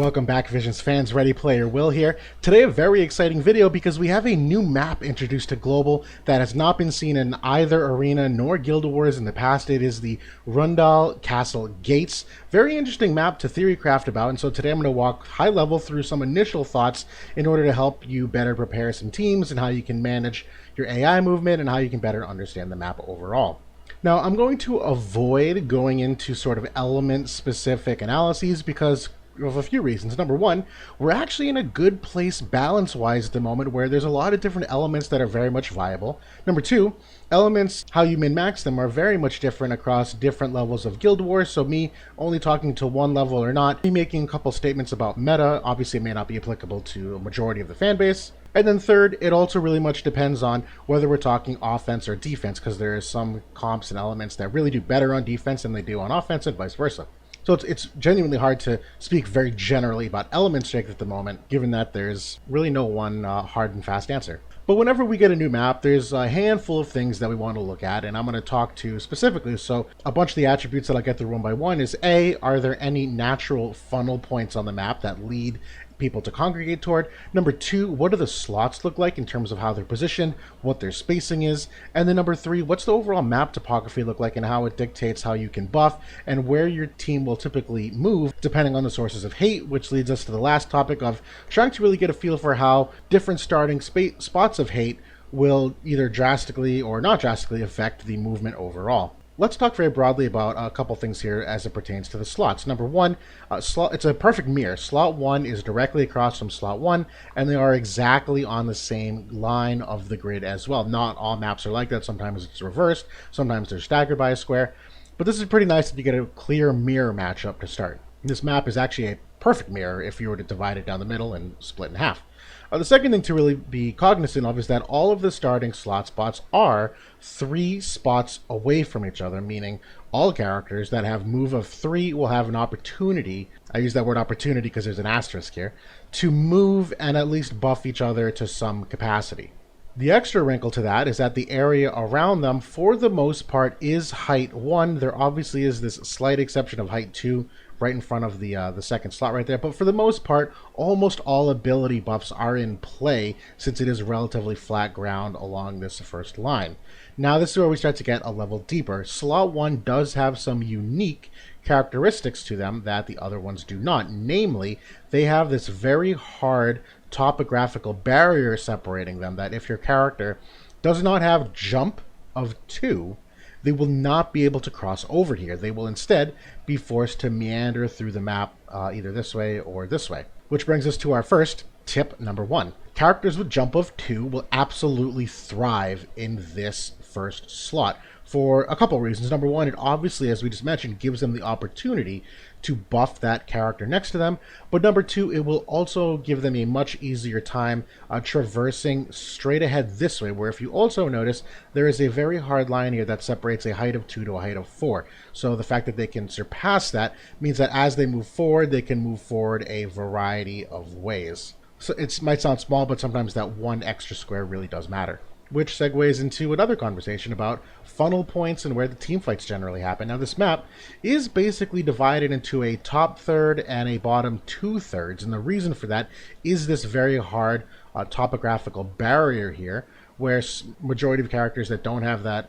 Welcome back, Visions fans. Ready Player Will here. Today a very exciting video because we have a new map introduced to Global that has not been seen in either Arena nor Guild Wars in the past. It is the Rundall Castle Gates. Very interesting map to theorycraft about, and so today I'm going to walk high level through some initial thoughts in order to help you better prepare some teams and how you can manage your AI movement and how you can better understand the map overall. Now, I'm going to avoid going into sort of element-specific analyses because of a few reasons. Number one, we're actually in a good place balance-wise at the moment where there's a lot of different elements that are very much viable. Number two, elements, how you min-max them, are very much different across different levels of Guild Wars, so me only talking to one level or not, me making a couple statements about meta, obviously it may not be applicable to a majority of the fan base. And then third, it also really much depends on whether we're talking offense or defense, because there are some comps and elements that really do better on defense than they do on offense and vice versa. So it's genuinely hard to speak very generally about element strength at the moment, given that there's really no one hard and fast answer. But whenever we get a new map, there's a handful of things that we want to look at, and I'm going to talk to specifically. So a bunch of the attributes that I'll get through one by one is A, are there any natural funnel points on the map that lead people to congregate toward? Number two, what do the slots look like in terms of how they're positioned, what their spacing is? And then number three, what's the overall map topography look like and how it dictates how you can buff and where your team will typically move depending on the sources of hate, which leads us to the last topic of trying to really get a feel for how different starting spots of hate will either drastically or not drastically affect the movement overall. Let's talk very broadly about a couple things here as it pertains to the slots. Number one, it's a perfect mirror. Slot 1 is directly across from slot 1, and they are exactly on the same line of the grid as well. Not all maps are like that. Sometimes it's reversed. Sometimes they're staggered by a square. But this is pretty nice if you get a clear mirror matchup to start. This map is actually a perfect mirror if you were to divide it down the middle and split in half. The second thing to really be cognizant of is that all of the starting slot spots are 3 spots away from each other, meaning all characters that have move of 3 will have an opportunity, I use that word opportunity because there's an asterisk here, to move and at least buff each other to some capacity. The extra wrinkle to that is that the area around them, for the most part, is height 1. There obviously is this slight exception of height 2 right in front of the second slot right there, but for the most part, almost all ability buffs are in play since it is relatively flat ground along this first line. Now this is where we start to get a level deeper. Slot 1 does have some unique characteristics to them that the other ones do not. Namely, they have this very hard topographical barrier separating them that if your character does not have jump of 2, they will not be able to cross over here. They will instead be forced to meander through the map either this way or this way. Which brings us to our first tip, number 1. Characters with jump of 2 will absolutely thrive in this first slot for a couple reasons. Number 1, it obviously, as we just mentioned, gives them the opportunity to buff that character next to them. But number 2, it will also give them a much easier time traversing straight ahead this way, where if you also notice, there is a very hard line here that separates a height of 2 to a height of 4. So the fact that they can surpass that means that as they move forward, they can move forward a variety of ways. So it might sound small, but sometimes that one extra square really does matter. Which segues into another conversation about funnel points and where the team fights generally happen. Now this map is basically divided into a top third and a bottom 2/3, and the reason for that is this very hard topographical barrier here, where majority of characters that don't have that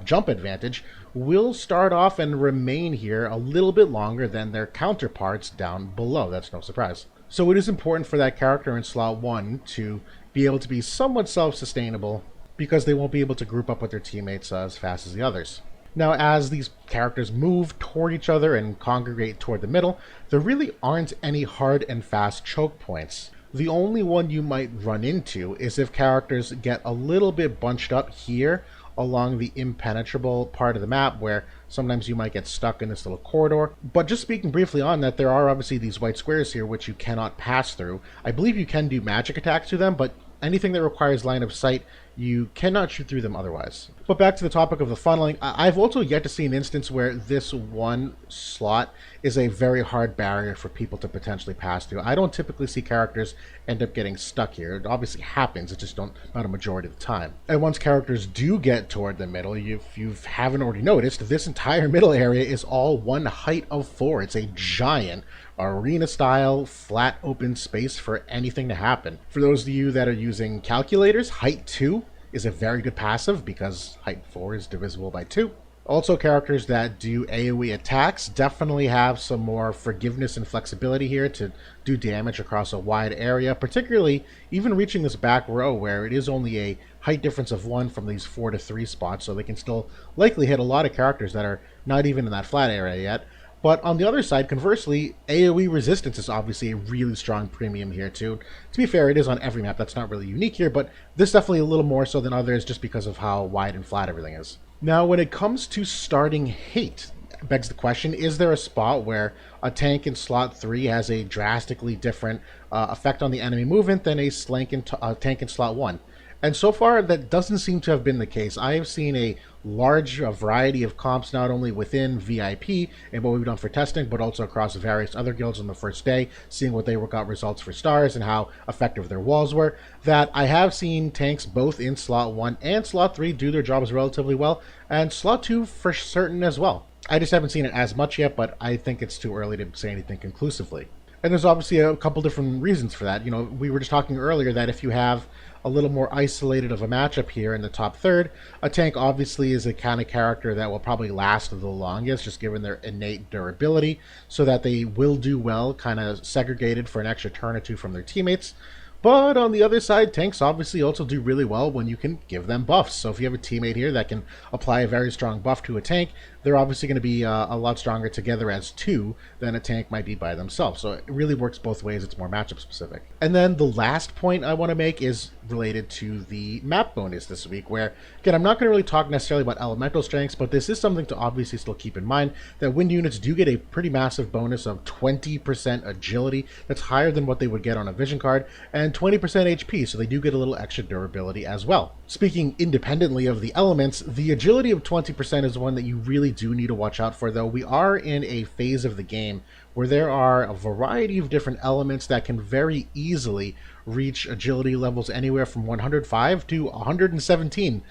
jump advantage will start off and remain here a little bit longer than their counterparts down below. That's no surprise. So it is important for that character in slot 1 to be able to be somewhat self-sustainable because they won't be able to group up with their teammates as fast as the others. Now, as these characters move toward each other and congregate toward the middle, there really aren't any hard and fast choke points. The only one you might run into is if characters get a little bit bunched up here along the impenetrable part of the map where sometimes you might get stuck in this little corridor. But just speaking briefly on that, there are obviously these white squares here which you cannot pass through. I believe you can do magic attacks to them, but anything that requires line of sight, you cannot shoot through them otherwise. But back to the topic of the funneling, I've also yet to see an instance where this one slot is a very hard barrier for people to potentially pass through. I don't typically see characters end up getting stuck here. It obviously happens, it's just not a majority of the time. And once characters do get toward the middle, if you haven't already noticed, this entire middle area is all one height of 4. It's a giant arena style, flat open space for anything to happen. For those of you that are using calculators, height 2 is a very good passive because height 4 is divisible by 2. Also, characters that do AoE attacks definitely have some more forgiveness and flexibility here to do damage across a wide area, particularly even reaching this back row where it is only a height difference of 1 from these 4 to 3 spots, so they can still likely hit a lot of characters that are not even in that flat area yet. But on the other side, conversely, AoE resistance is obviously a really strong premium here too. To be fair, it is on every map, that's not really unique here, but this definitely a little more so than others just because of how wide and flat everything is. Now, when it comes to starting hate, begs the question, is there a spot where a tank in slot 3 has a drastically different effect on the enemy movement than a tank in slot 1? And so far, that doesn't seem to have been the case. I have seen a large variety of comps, not only within VIP and what we've done for testing, but also across various other guilds on the first day, seeing what they got results for stars and how effective their walls were, that I have seen tanks both in slot 1 and slot 3 do their jobs relatively well, and slot 2 for certain as well. I just haven't seen it as much yet, but I think it's too early to say anything conclusively. And there's obviously a couple different reasons for that. You know, we were just talking earlier that if you have a little more isolated of a matchup here in the top third, a tank obviously is a kind of character that will probably last the longest, just given their innate durability, so that they will do well, kind of segregated for an extra turn or two from their teammates. But on the other side, tanks obviously also do really well when you can give them buffs. So if you have a teammate here that can apply a very strong buff to a tank, they're obviously going to be a lot stronger together as two than a tank might be by themselves. So it really works both ways. It's more matchup specific. And then the last point I want to make is related to the map bonus this week, where, again, I'm not going to really talk necessarily about elemental strengths, but this is something to obviously still keep in mind, that wind units do get a pretty massive bonus of 20% agility. That's higher than what they would get on a vision card, and 20% HP, so they do get a little extra durability as well. Speaking independently of the elements, the agility of 20% is one that you really do need to watch out for, though. We are in a phase of the game where there are a variety of different elements that can very easily reach agility levels anywhere from 105 to 117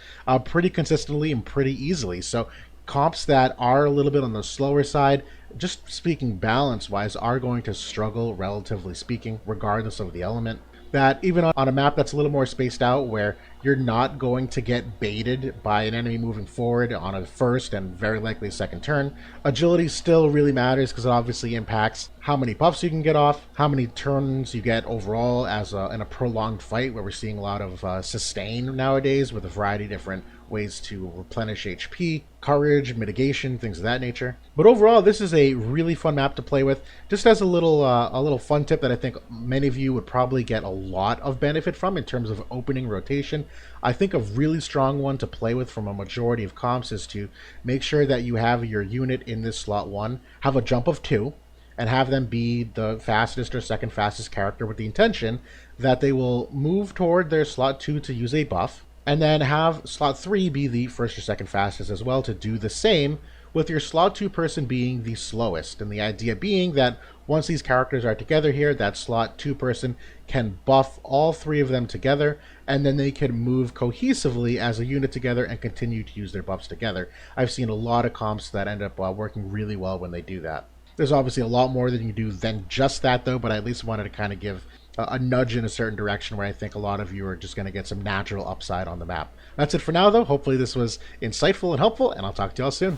pretty consistently and pretty easily. So comps that are a little bit on the slower side, just speaking balance-wise, are going to struggle, relatively speaking, regardless of the element. That even on a map that's a little more spaced out, where you're not going to get baited by an enemy moving forward on a first and very likely second turn, agility still really matters because it obviously impacts how many buffs you can get off, how many turns you get overall in a prolonged fight, where we're seeing a lot of sustain nowadays with a variety of different ways to replenish HP, courage, mitigation, things of that nature. But overall, this is a really fun map to play with. Just as a little fun tip that I think many of you would probably get a lot of benefit from in terms of opening rotation, I think a really strong one to play with from a majority of comps is to make sure that you have your unit in this slot 1 have a jump of 2, and have them be the fastest or second fastest character, with the intention that they will move toward their slot 2 to use a buff, and then have slot 3 be the first or second fastest as well to do the same, with your slot 2 person being the slowest. And the idea being that once these characters are together here, that slot 2 person can buff all 3 of them together, and then they can move cohesively as a unit together and continue to use their buffs together. I've seen a lot of comps that end up working really well when they do that. There's obviously a lot more that you can do than just that, though, but I at least wanted to kind of give a nudge in a certain direction where I think a lot of you are just going to get some natural upside on the map. That's it for now, though. Hopefully this was insightful and helpful, and I'll talk to y'all soon.